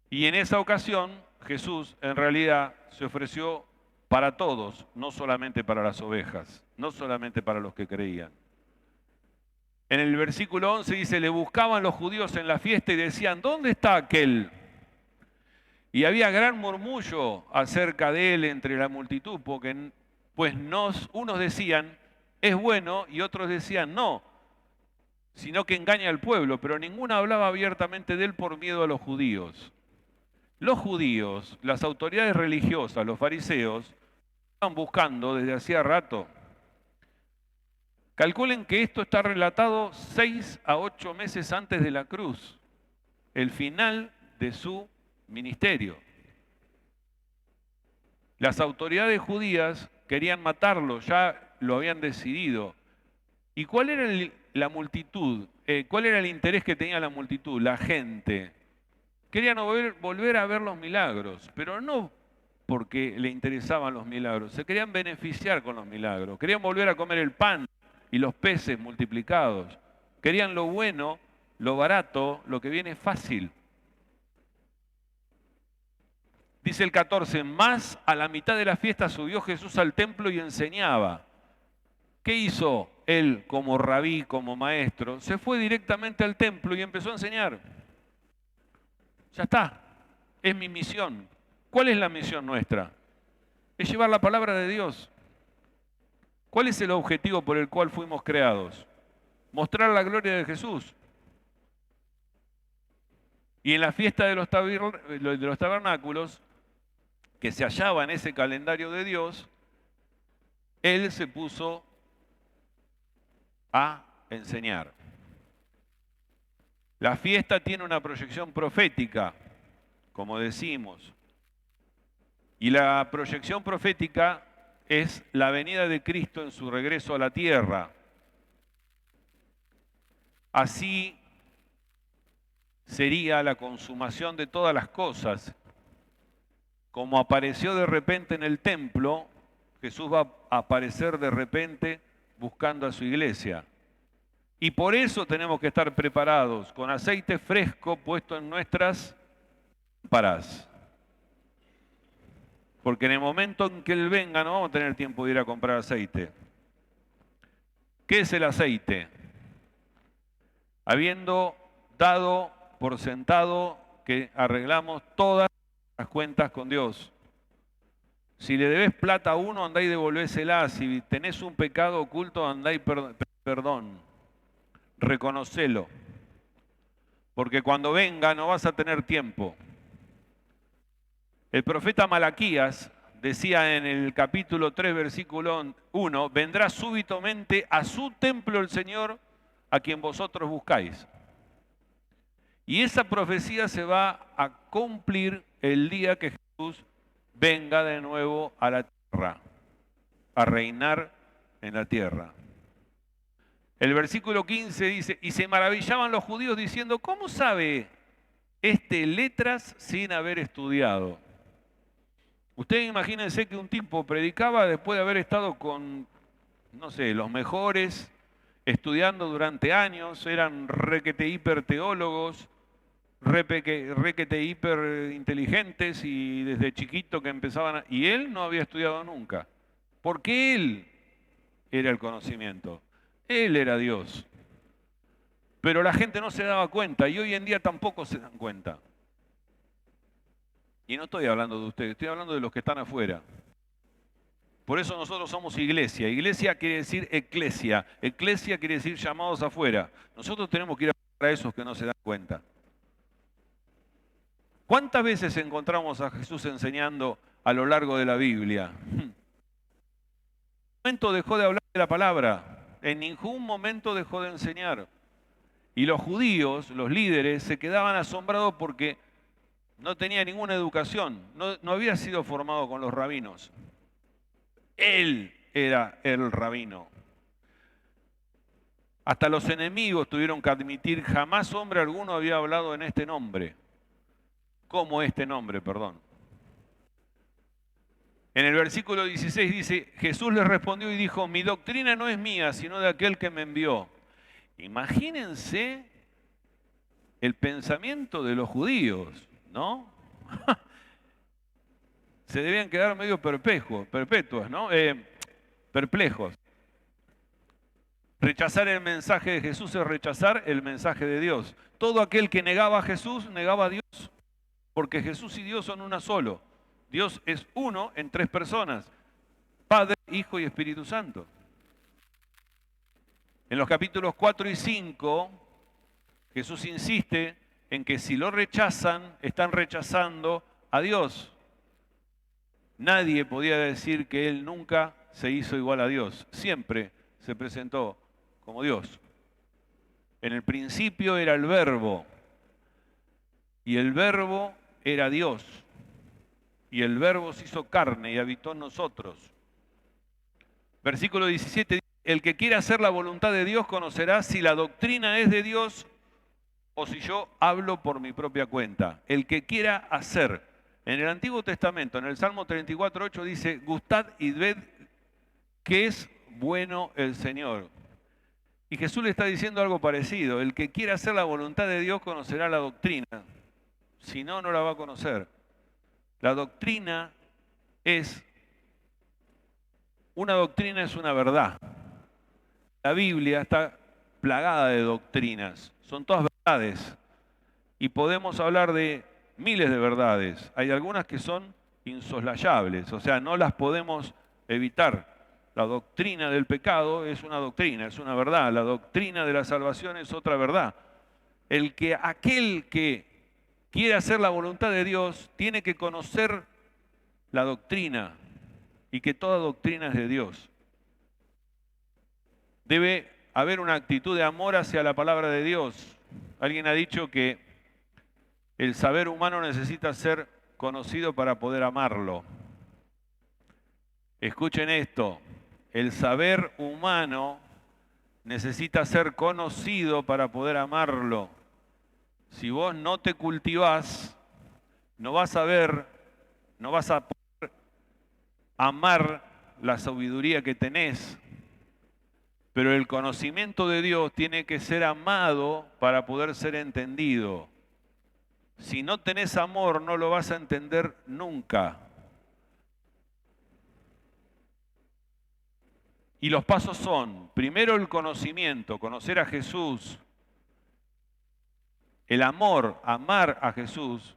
Y en esa ocasión, Jesús en realidad se ofreció para todos, no solamente para las ovejas, no solamente para los que creían. En el versículo 11 dice, le buscaban los judíos en la fiesta y decían, ¿dónde está aquel? Y había gran murmullo acerca de él entre la multitud, porque pues unos decían, es bueno, y otros decían, no, sino que engaña al pueblo, pero ninguno hablaba abiertamente de él por miedo a los judíos. Los judíos, las autoridades religiosas, los fariseos, estaban buscando desde hacía rato. Calculen que esto está relatado 6 a 8 meses antes de la cruz, el final de su ministerio. Las autoridades judías querían matarlo, ya lo habían decidido. ¿Y cuál era la multitud? ¿Cuál era el interés que tenía la multitud? La gente. Querían volver a ver los milagros, pero no porque le interesaban los milagros, se querían beneficiar con los milagros, querían volver a comer el pan y los peces multiplicados. Querían lo bueno, lo barato, lo que viene fácil. Dice el 14, más a la mitad de la fiesta subió Jesús al templo y enseñaba. ¿Qué hizo él como rabí, como maestro? Se fue directamente al templo y empezó a enseñar. Ya está, es mi misión. ¿Cuál es la misión nuestra? Es llevar la palabra de Dios. ¿Cuál es el objetivo por el cual fuimos creados? Mostrar la gloria de Jesús. Y en la fiesta de los tabernáculos, que se hallaba en ese calendario de Dios, él se puso a enseñar. La fiesta tiene una proyección profética, como decimos. Y la proyección profética es la venida de Cristo en su regreso a la tierra. Así sería la consumación de todas las cosas. Como apareció de repente en el templo, Jesús va a aparecer de repente buscando a su iglesia. Y por eso tenemos que estar preparados, con aceite fresco puesto en nuestras lámparas. Porque en el momento en que Él venga no vamos a tener tiempo de ir a comprar aceite. ¿Qué es el aceite? Habiendo dado por sentado que arreglamos todas las cuentas con Dios. Si le debes plata a uno, andá y devolvésela. Si tenés un pecado oculto, andá y perdón. Reconocelo. Porque cuando venga no vas a tener tiempo. El profeta Malaquías decía en el capítulo 3, versículo 1, vendrá súbitamente a su templo el Señor a quien vosotros buscáis. Y esa profecía se va a cumplir el día que Jesús venga de nuevo a la tierra, a reinar en la tierra. El versículo 15 dice, y se maravillaban los judíos diciendo, ¿cómo sabe este letras sin haber estudiado? Ustedes imagínense que un tipo predicaba después de haber estado con, no sé, los mejores, estudiando durante años, eran requete hiper teólogos, requete hiper inteligentes y desde chiquito que empezaban a... Y él no había estudiado nunca, porque él era el conocimiento, él era Dios. Pero la gente no se daba cuenta y hoy en día tampoco se dan cuenta. Y no estoy hablando de ustedes, estoy hablando de los que están afuera. Por eso nosotros somos iglesia. Iglesia quiere decir eclesia. Eclesia quiere decir llamados afuera. Nosotros tenemos que ir a esos que no se dan cuenta. ¿Cuántas veces encontramos a Jesús enseñando a lo largo de la Biblia? En ningún momento dejó de hablar de la palabra. En ningún momento dejó de enseñar. Y los judíos, los líderes, se quedaban asombrados porque no tenía ninguna educación, no había sido formado con los rabinos. Él era el rabino. Hasta los enemigos tuvieron que admitir, jamás hombre alguno había hablado en este nombre. ¿Cómo este nombre, perdón? En el versículo 16 dice, Jesús les respondió y dijo, mi doctrina no es mía, sino de aquel que me envió. Imagínense el pensamiento de los judíos, ¿no? Se debían quedar medio perpetuos, ¿no? Perplejos. Rechazar el mensaje de Jesús es rechazar el mensaje de Dios. Todo aquel que negaba a Jesús, negaba a Dios, porque Jesús y Dios son una solo. Dios es uno en tres personas, Padre, Hijo y Espíritu Santo. En los capítulos 4 y 5, Jesús insiste en que si lo rechazan, están rechazando a Dios. Nadie podía decir que Él nunca se hizo igual a Dios. Siempre se presentó como Dios. En el principio era el Verbo, y el Verbo era Dios. Y el Verbo se hizo carne y habitó en nosotros. Versículo 17 dice, el que quiera hacer la voluntad de Dios conocerá si la doctrina es de Dios o si yo hablo por mi propia cuenta. El que quiera hacer. En el Antiguo Testamento, en el Salmo 34:8 dice, gustad y ved que es bueno el Señor. Y Jesús le está diciendo algo parecido. El que quiera hacer la voluntad de Dios conocerá la doctrina. Si no, no la va a conocer. La doctrina es una verdad. La Biblia está plagada de doctrinas. Son todas verdades. Y podemos hablar de miles de verdades. Hay algunas que son insoslayables, o sea, no las podemos evitar. La doctrina del pecado es una doctrina, es una verdad. La doctrina de la salvación es otra verdad. Aquel que quiere hacer la voluntad de Dios tiene que conocer la doctrina y que toda doctrina es de Dios. Debe haber una actitud de amor hacia la palabra de Dios. Alguien ha dicho que el saber humano necesita ser conocido para poder amarlo. Escuchen esto, el saber humano necesita ser conocido para poder amarlo. Si vos no te cultivás, no vas a poder amar la sabiduría que tenés. Pero el conocimiento de Dios tiene que ser amado para poder ser entendido. Si no tenés amor, no lo vas a entender nunca. Y los pasos son, primero el conocimiento, conocer a Jesús. El amor, amar a Jesús.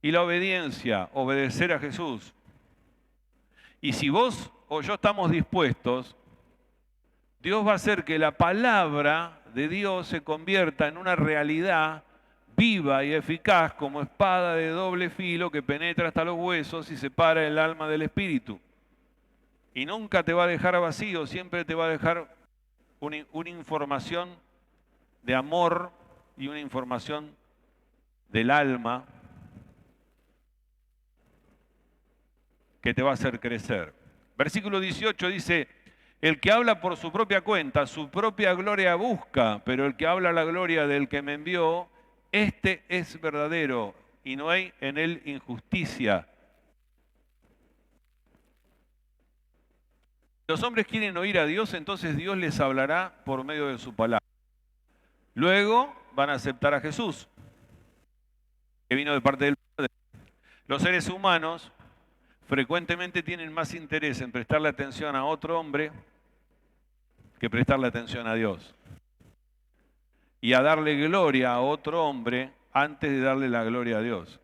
Y la obediencia, obedecer a Jesús. Y si vos o yo estamos dispuestos, Dios va a hacer que la palabra de Dios se convierta en una realidad viva y eficaz como espada de doble filo que penetra hasta los huesos y separa el alma del espíritu. Y nunca te va a dejar vacío, siempre te va a dejar una información de amor y una información del alma que te va a hacer crecer. Versículo 18 dice, el que habla por su propia cuenta, su propia gloria busca, pero el que habla la gloria del que me envió, este es verdadero y no hay en él injusticia. Los hombres quieren oír a Dios, entonces Dios les hablará por medio de su palabra. Luego van a aceptar a Jesús, que vino de parte del Padre. Los seres humanos frecuentemente tienen más interés en prestarle atención a otro hombre que prestarle atención a Dios. Y a darle gloria a otro hombre antes de darle la gloria a Dios.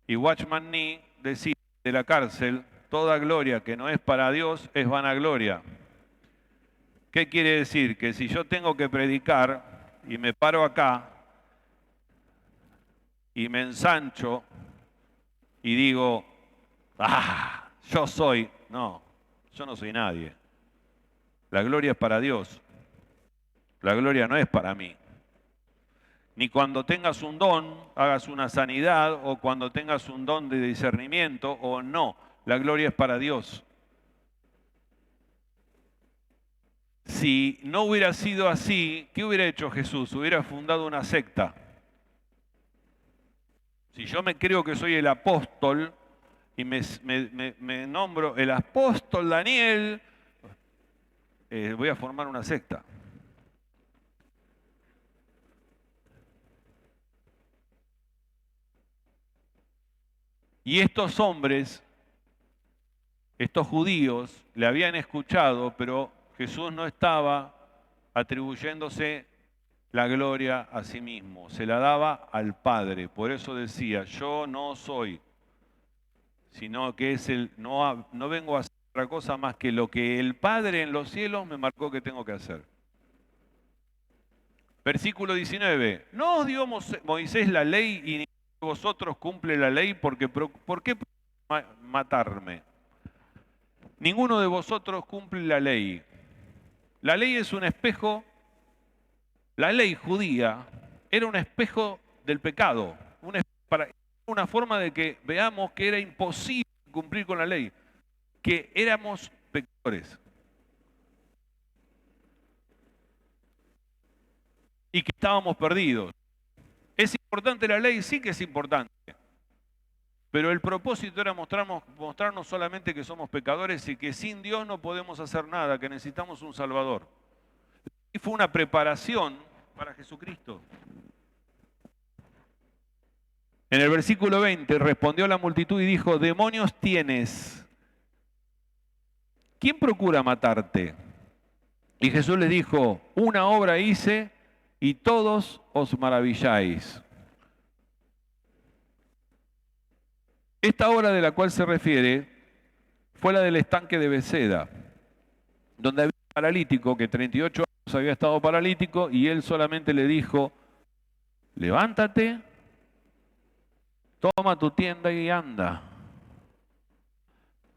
Y Watchman Nee decía de la cárcel, toda gloria que no es para Dios es vanagloria. ¿Qué quiere decir? Que si yo tengo que predicar y me paro acá y me ensancho y digo, yo soy, no, yo no soy nadie. La gloria es para Dios. La gloria no es para mí. Ni cuando tengas un don, hagas una sanidad, o cuando tengas un don de discernimiento, o no. La gloria es para Dios. Si no hubiera sido así, ¿qué hubiera hecho Jesús? Hubiera fundado una secta. Si yo me creo que soy el apóstol y me nombro el apóstol Daniel, voy a formar una secta. Y estos hombres, estos judíos, le habían escuchado, pero Jesús no estaba atribuyéndose la gloria a sí mismo, se la daba al Padre. Por eso decía, yo no soy, sino que es no vengo a hacer otra cosa más que lo que el Padre en los cielos me marcó que tengo que hacer. Versículo 19, no os dio Moisés la ley y ni vosotros cumple la ley, ¿por qué matarme? Ninguno de vosotros cumple la ley. La ley es un espejo, la ley judía era un espejo del pecado, una forma de que veamos que era imposible cumplir con la ley, que éramos pecadores. Y que estábamos perdidos. ¿Es importante la ley? Sí que es importante. Pero el propósito era mostrarnos solamente que somos pecadores y que sin Dios no podemos hacer nada, que necesitamos un Salvador. Y fue una preparación para Jesucristo. En el versículo 20 respondió la multitud y dijo, demonios tienes. ¿Quién procura matarte? Y Jesús les dijo, una obra hice y todos os maravilláis. Esta obra de la cual se refiere fue la del estanque de Beceda, donde había un paralítico que 38 años había estado paralítico y él solamente le dijo, levántate, toma tu tienda y anda.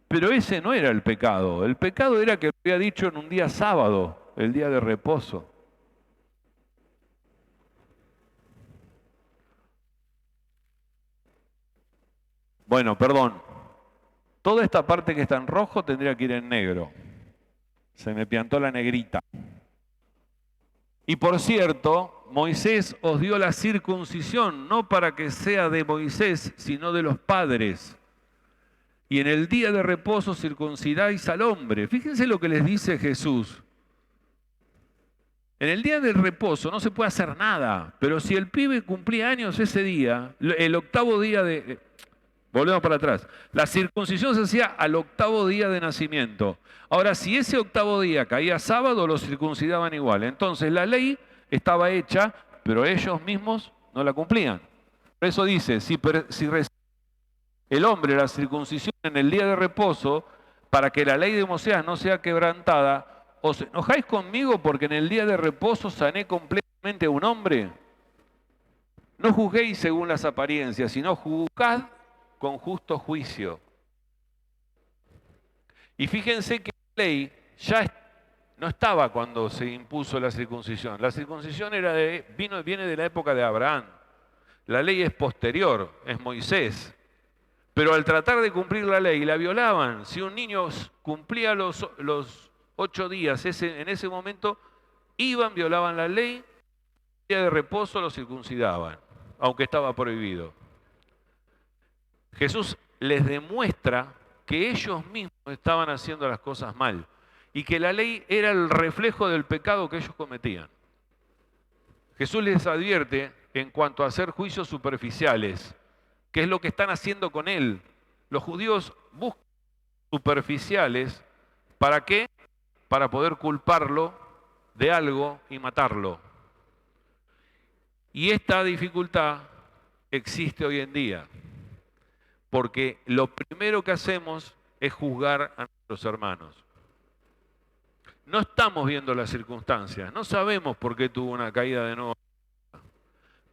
Pero ese no era el pecado era que lo había dicho en un día sábado, el día de reposo. Bueno, perdón. Toda esta parte que está en rojo tendría que ir en negro. Se me piantó la negrita. Y por cierto, Moisés os dio la circuncisión, no para que sea de Moisés, sino de los padres. Y en el día de reposo circuncidáis al hombre. Fíjense lo que les dice Jesús. En el día del reposo no se puede hacer nada, pero si el pibe cumplía años ese día, el octavo día de... Volvemos para atrás. La circuncisión se hacía al octavo día de nacimiento. Ahora, si ese octavo día caía sábado, lo circuncidaban igual. Entonces, la ley estaba hecha, pero ellos mismos no la cumplían. Por eso dice, si recibe el hombre la circuncisión en el día de reposo, para que la ley de Moisés no sea quebrantada, ¿os enojáis conmigo porque en el día de reposo sané completamente a un hombre? No juzguéis según las apariencias, sino juzgad con justo juicio. Y fíjense que la ley ya no estaba cuando se impuso la circuncisión. La circuncisión viene de la época de Abraham. La ley es posterior, es Moisés. Pero al tratar de cumplir la ley, la violaban. Si un niño cumplía los 8 días, en ese momento iban, violaban la ley, el día de reposo lo circuncidaban, aunque estaba prohibido. Jesús les demuestra que ellos mismos estaban haciendo las cosas mal y que la ley era el reflejo del pecado que ellos cometían. Jesús les advierte en cuanto a hacer juicios superficiales, que es lo que están haciendo con él. Los judíos buscan superficiales, ¿para qué? Para poder culparlo de algo y matarlo. Y esta dificultad existe hoy en día, porque lo primero que hacemos es juzgar a nuestros hermanos. No estamos viendo las circunstancias, no sabemos por qué tuvo una caída de nuevo,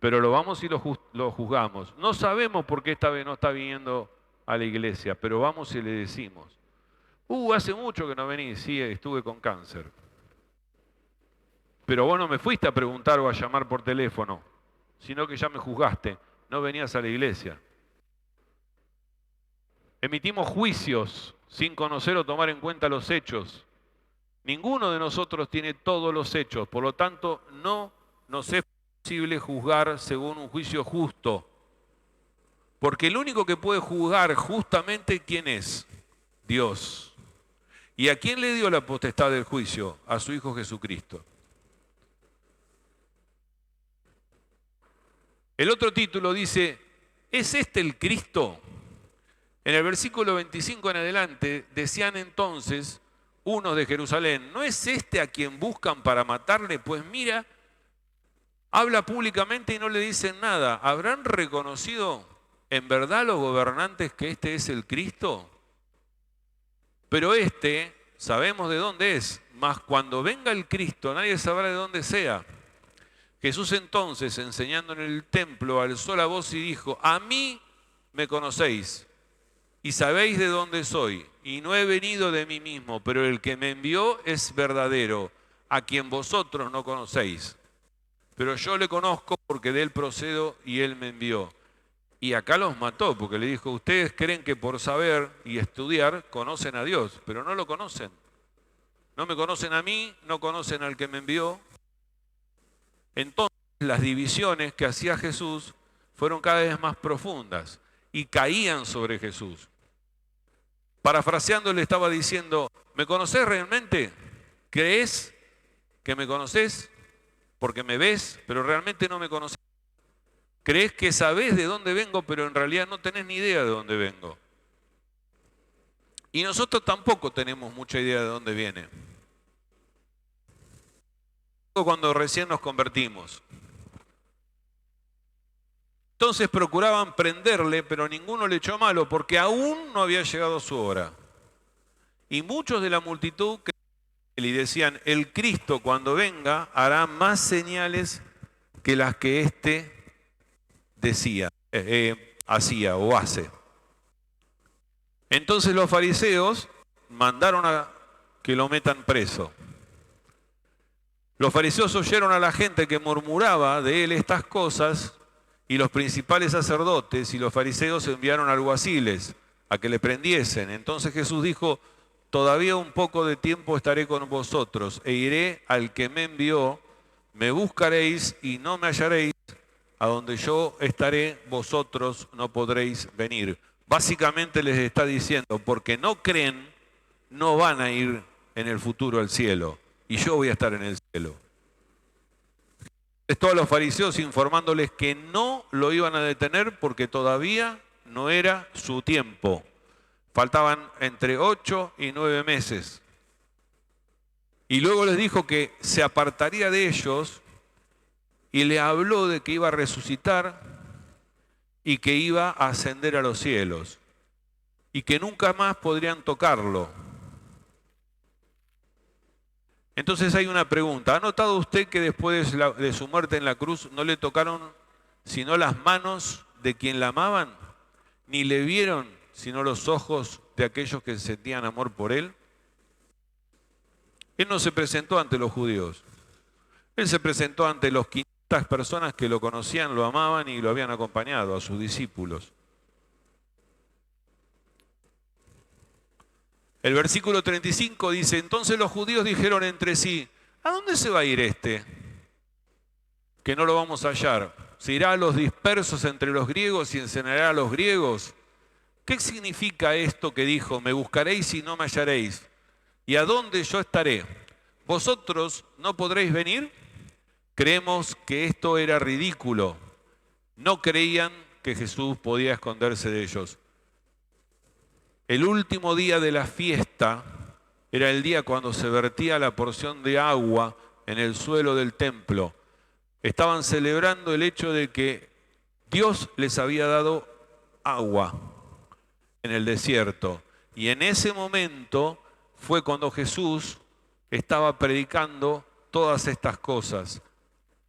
pero lo vamos y lo juzgamos. No sabemos por qué esta vez no está viniendo a la iglesia, pero vamos y le decimos, hace mucho que no venís, sí, estuve con cáncer. Pero vos no me fuiste a preguntar o a llamar por teléfono, sino que ya me juzgaste, no venías a la iglesia. Emitimos juicios sin conocer o tomar en cuenta los hechos. Ninguno de nosotros tiene todos los hechos, por lo tanto no nos es posible juzgar según un juicio justo. Porque el único que puede juzgar justamente, ¿quién es? Dios. ¿Y a quién le dio la potestad del juicio? A su Hijo Jesucristo. El otro título dice, ¿es este el Cristo? En el versículo 25 en adelante decían entonces unos de Jerusalén, ¿no es este a quien buscan para matarle? Pues mira, habla públicamente y no le dicen nada. ¿Habrán reconocido en verdad los gobernantes que este es el Cristo? Pero este, sabemos de dónde es, mas cuando venga el Cristo nadie sabrá de dónde sea. Jesús entonces, enseñando en el templo, alzó la voz y dijo, a mí me conocéis y sabéis de dónde soy, y no he venido de mí mismo, pero el que me envió es verdadero, a quien vosotros no conocéis. Pero yo le conozco porque de él procedo y él me envió. Y acá los mató, porque le dijo, ustedes creen que por saber y estudiar conocen a Dios, pero no lo conocen. No me conocen a mí, no conocen al que me envió. Entonces las divisiones que hacía Jesús fueron cada vez más profundas y caían sobre Jesús. Parafraseando le estaba diciendo, ¿me conocés realmente? ¿Crees que me conocés? Porque me ves, pero realmente no me conocés. ¿Crees que sabés de dónde vengo, pero en realidad no tenés ni idea de dónde vengo? Y nosotros tampoco tenemos mucha idea de dónde viene. Cuando recién nos convertimos. Entonces procuraban prenderle, pero ninguno le echó malo, porque aún no había llegado su hora. Y muchos de la multitud y decían, el Cristo cuando venga hará más señales que las que éste hacía o hace. Entonces los fariseos mandaron a que lo metan preso. Los fariseos oyeron a la gente que murmuraba de él estas cosas, y los principales sacerdotes y los fariseos enviaron alguaciles a que le prendiesen. Entonces Jesús dijo, todavía un poco de tiempo estaré con vosotros, e iré al que me envió, me buscaréis y no me hallaréis, a donde yo estaré, vosotros no podréis venir. Básicamente les está diciendo, porque no creen, no van a ir en el futuro al cielo, y yo voy a estar en el cielo. Todos los fariseos informándoles que no lo iban a detener porque todavía no era su tiempo. Faltaban entre 8 y 9 meses. Y luego les dijo que se apartaría de ellos y le habló de que iba a resucitar y que iba a ascender a los cielos y que nunca más podrían tocarlo. Entonces hay una pregunta. ¿Ha notado usted que después de su muerte en la cruz no le tocaron sino las manos de quien la amaban? ¿Ni le vieron, sino los ojos de aquellos que sentían amor por él? Él no se presentó ante los judíos. Él se presentó ante los 500 personas que lo conocían, lo amaban y lo habían acompañado, a sus discípulos. El versículo 35 dice, entonces los judíos dijeron entre sí, ¿a dónde se va a ir este? Que no lo vamos a hallar. ¿Se irá a los dispersos entre los griegos y enseñará a los griegos? ¿Qué significa esto que dijo, me buscaréis y no me hallaréis? ¿Y a dónde yo estaré? ¿Vosotros no podréis venir? Creemos que esto era ridículo. No creían que Jesús podía esconderse de ellos. El último día de la fiesta era el día cuando se vertía la porción de agua en el suelo del templo. Estaban celebrando el hecho de que Dios les había dado agua en el desierto. Y en ese momento fue cuando Jesús estaba predicando todas estas cosas.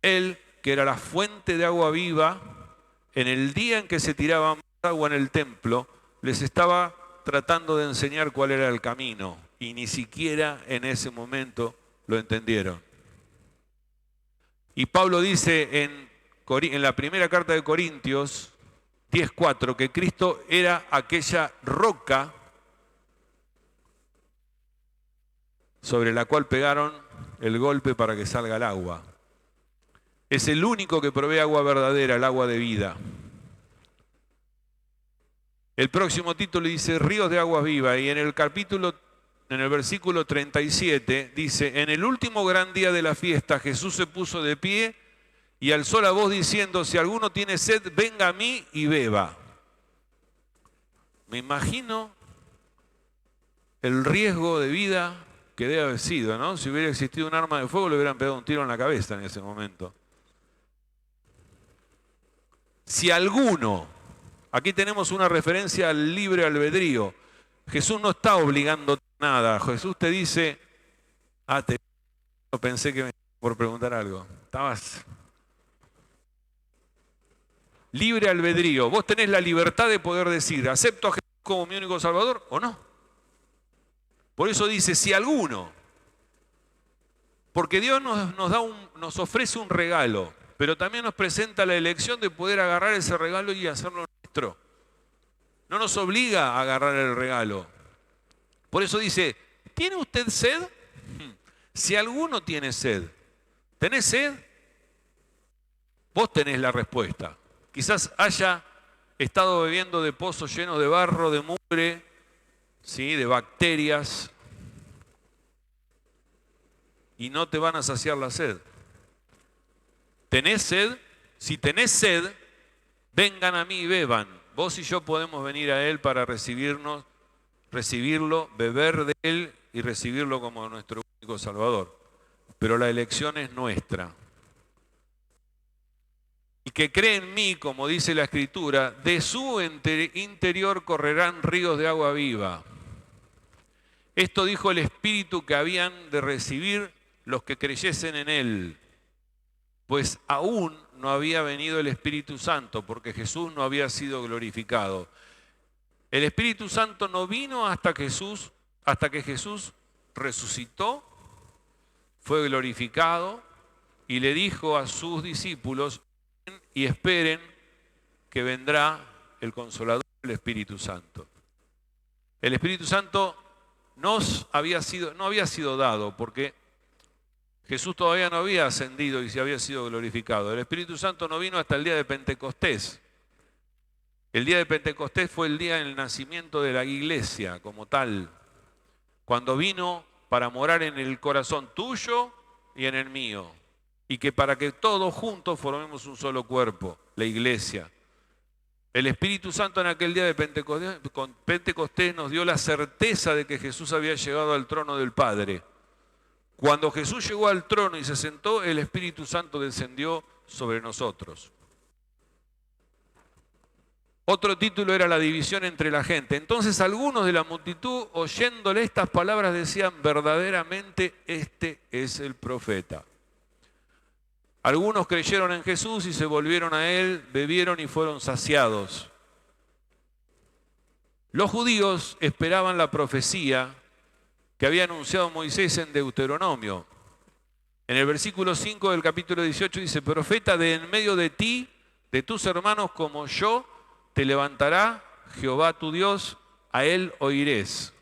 Él, que era la fuente de agua viva, en el día en que se tiraba más agua en el templo, les estaba tratando de enseñar cuál era el camino. Y ni siquiera en ese momento lo entendieron. Y Pablo dice en la primera carta de Corintios 10:4 que Cristo era aquella roca sobre la cual pegaron el golpe para que salga el agua. Es el único que provee agua verdadera, el agua de vida. El próximo título dice ríos de agua viva y en el versículo 37 dice, en el último gran día de la fiesta Jesús se puso de pie y alzó la voz diciendo, si alguno tiene sed, venga a mí y beba. Me imagino el riesgo de vida que debe haber sido, ¿no? Si hubiera existido un arma de fuego le hubieran pegado un tiro en la cabeza en ese momento. Si alguno, aquí tenemos una referencia al libre albedrío. Jesús no está obligando nada. Jesús te dice, pensé que me por preguntar algo. Estabas libre albedrío. Vos tenés la libertad de poder decir, ¿acepto a Jesús como mi único Salvador o no? Por eso dice, si alguno, porque Dios nos ofrece un regalo, pero también nos presenta la elección de poder agarrar ese regalo y hacerlo nuestro. No nos obliga a agarrar el regalo. Por eso dice, ¿tiene usted sed? Si alguno tiene sed, ¿tenés sed? Vos tenés la respuesta. Quizás haya estado bebiendo de pozos llenos de barro, de mugre, ¿sí? De bacterias, y no te van a saciar la sed. ¿Tenés sed? Si tenés sed, vengan a mí y beban. Vos y yo podemos venir a Él para recibirlo, beber de Él y recibirlo como nuestro único Salvador. Pero la elección es nuestra. Y que cree en mí, como dice la Escritura, de su interior correrán ríos de agua viva. Esto dijo el Espíritu que habían de recibir los que creyesen en Él. Pues aún no había venido el Espíritu Santo, porque Jesús no había sido glorificado. El Espíritu Santo no vino hasta que Jesús resucitó, fue glorificado y le dijo a sus discípulos, y esperen que vendrá el Consolador, el Espíritu Santo. El Espíritu Santo no había sido dado porque Jesús todavía no había ascendido y se había sido glorificado. El Espíritu Santo no vino hasta el día de Pentecostés. El día de Pentecostés fue el día del nacimiento de la iglesia como tal, cuando vino para morar en el corazón tuyo y en el mío, y que para que todos juntos formemos un solo cuerpo, la iglesia. El Espíritu Santo en aquel día de Pentecostés nos dio la certeza de que Jesús había llegado al trono del Padre. Cuando Jesús llegó al trono y se sentó, el Espíritu Santo descendió sobre nosotros. Otro título era la división entre la gente. Entonces algunos de la multitud, oyéndole estas palabras, decían, verdaderamente este es el profeta. Algunos creyeron en Jesús y se volvieron a él, bebieron y fueron saciados. Los judíos esperaban la profecía que había anunciado Moisés en Deuteronomio. En el versículo 5 del capítulo 18 dice: profeta de en medio de ti, de tus hermanos como yo, te levantará Jehová tu Dios, a él oirés.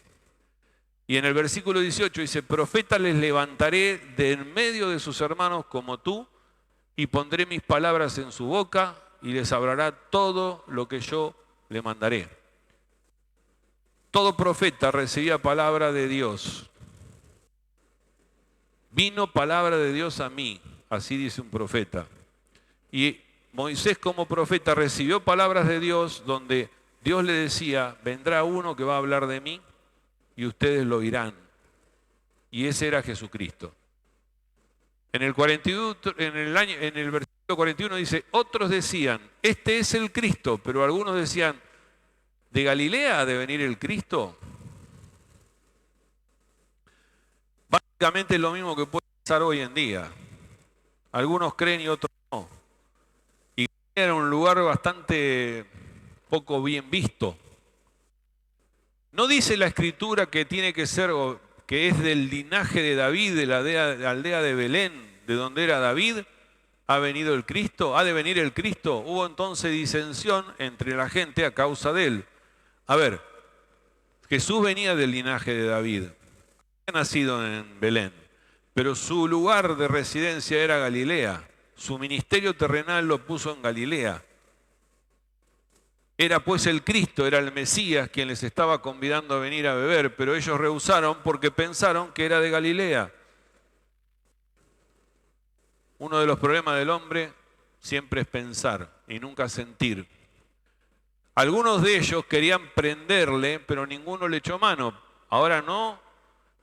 Y en el versículo 18 dice: profeta les levantaré de en medio de sus hermanos como tú, y pondré mis palabras en su boca, y les hablará todo lo que yo le mandaré. Todo profeta recibía palabra de Dios. Vino palabra de Dios a mí, así dice un profeta. Y Moisés como profeta recibió palabras de Dios donde Dios le decía: vendrá uno que va a hablar de mí y ustedes lo oirán. Y ese era Jesucristo. En el versículo 41 dice: otros decían, este es el Cristo, pero algunos decían, ¿de Galilea ha de venir el Cristo? Básicamente es lo mismo que puede pasar hoy en día. Algunos creen y otros no. Y era un lugar bastante poco bien visto. No dice la Escritura que tiene que ser, o que es del linaje de David, de la aldea de Belén, de donde era David, ha venido el Cristo, ha de venir el Cristo. Hubo entonces disensión entre la gente a causa de él. A ver, Jesús venía del linaje de David, había nacido en Belén, pero su lugar de residencia era Galilea. Su ministerio terrenal lo puso en Galilea. Era pues el Cristo, era el Mesías quien les estaba convidando a venir a beber, pero ellos rehusaron porque pensaron que era de Galilea. Uno de los problemas del hombre siempre es pensar y nunca sentir. Algunos de ellos querían prenderle, pero ninguno le echó mano. Ahora no.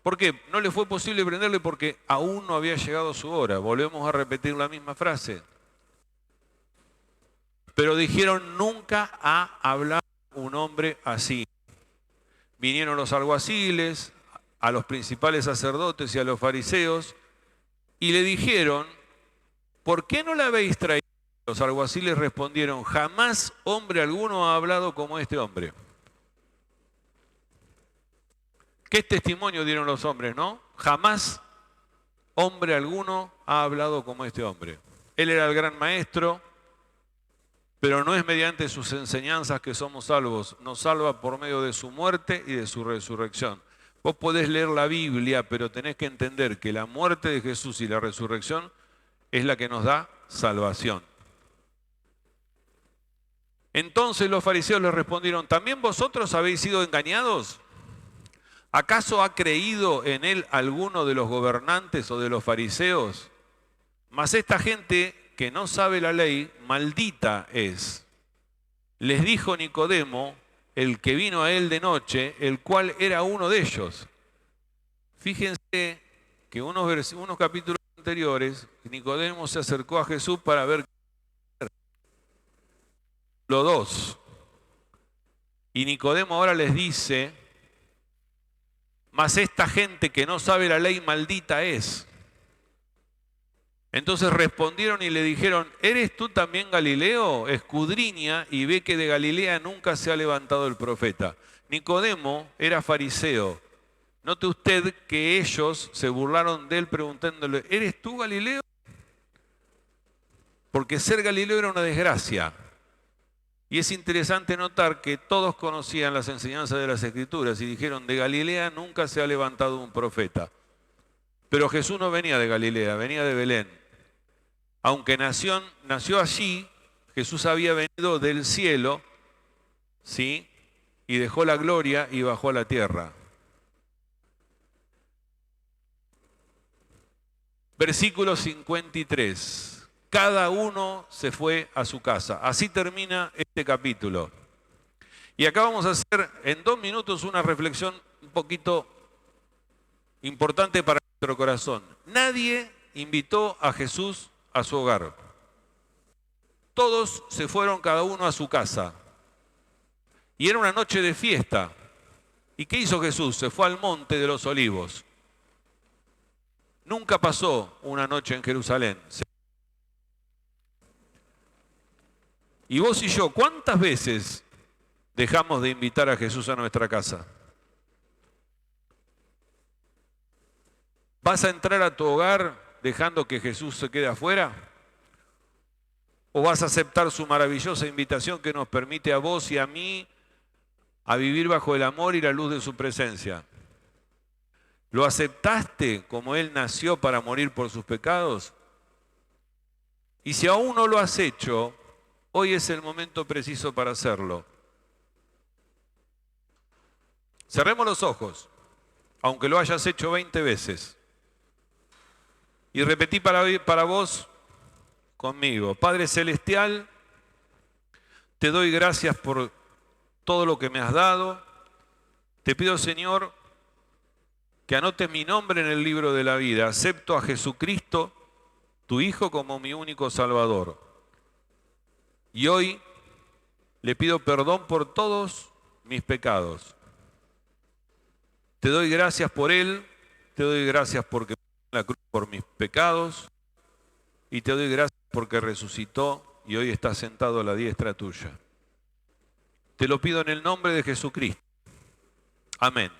¿Por qué? No le fue posible prenderle porque aún no había llegado su hora. Volvemos a repetir la misma frase. Pero dijeron: nunca ha hablado un hombre así. Vinieron los alguaciles, a los principales sacerdotes y a los fariseos, y le dijeron: ¿por qué no la habéis traído? Los alguaciles respondieron: jamás hombre alguno ha hablado como este hombre. ¿Qué testimonio dieron los hombres, no? Jamás hombre alguno ha hablado como este hombre. Él era el gran maestro, pero no es mediante sus enseñanzas que somos salvos. Nos salva por medio de su muerte y de su resurrección. Vos podés leer la Biblia, pero tenés que entender que la muerte de Jesús y la resurrección es la que nos da salvación. Entonces los fariseos les respondieron: ¿también vosotros habéis sido engañados? ¿Acaso ha creído en él alguno de los gobernantes o de los fariseos? Mas esta gente que no sabe la ley, maldita es. Les dijo Nicodemo, el que vino a él de noche, el cual era uno de ellos. Fíjense que unos capítulos anteriores, Nicodemo se acercó a Jesús para ver los dos. Y Nicodemo ahora les dice: mas esta gente que no sabe la ley, maldita es. Entonces respondieron y le dijeron: ¿eres tú también Galileo? Escudriña y ve que de Galilea nunca se ha levantado el profeta. Nicodemo era fariseo. Note usted que ellos se burlaron de él preguntándole: ¿eres tú Galileo? Porque ser Galileo era una desgracia. Y es interesante notar que todos conocían las enseñanzas de las Escrituras y dijeron: de Galilea nunca se ha levantado un profeta. Pero Jesús no venía de Galilea, venía de Belén. Aunque nació allí, Jesús había venido del cielo, ¿sí? Y dejó la gloria y bajó a la tierra. Versículo 53. Cada uno se fue a su casa. Así termina este capítulo. Y acá vamos a hacer en 2 minutos una reflexión un poquito importante para nuestro corazón. Nadie invitó a Jesús a su hogar. Todos se fueron cada uno a su casa. Y era una noche de fiesta. ¿Y qué hizo Jesús? Se fue al monte de los olivos. Nunca pasó una noche en Jerusalén. Y vos y yo, ¿cuántas veces dejamos de invitar a Jesús a nuestra casa? ¿Vas a entrar a tu hogar dejando que Jesús se quede afuera? ¿O vas a aceptar su maravillosa invitación que nos permite a vos y a mí a vivir bajo el amor y la luz de su presencia? ¿Lo aceptaste como Él nació para morir por sus pecados? Y si aún no lo has hecho, hoy es el momento preciso para hacerlo. Cerremos los ojos, aunque lo hayas hecho 20 veces. Y repetí para vos conmigo. Padre Celestial, te doy gracias por todo lo que me has dado. Te pido, Señor, que anotes mi nombre en el libro de la vida. Acepto a Jesucristo, tu Hijo, como mi único Salvador. Y hoy le pido perdón por todos mis pecados. Te doy gracias por Él, te doy gracias porque murió en la cruz por mis pecados, y te doy gracias porque resucitó y hoy está sentado a la diestra tuya. Te lo pido en el nombre de Jesucristo. Amén.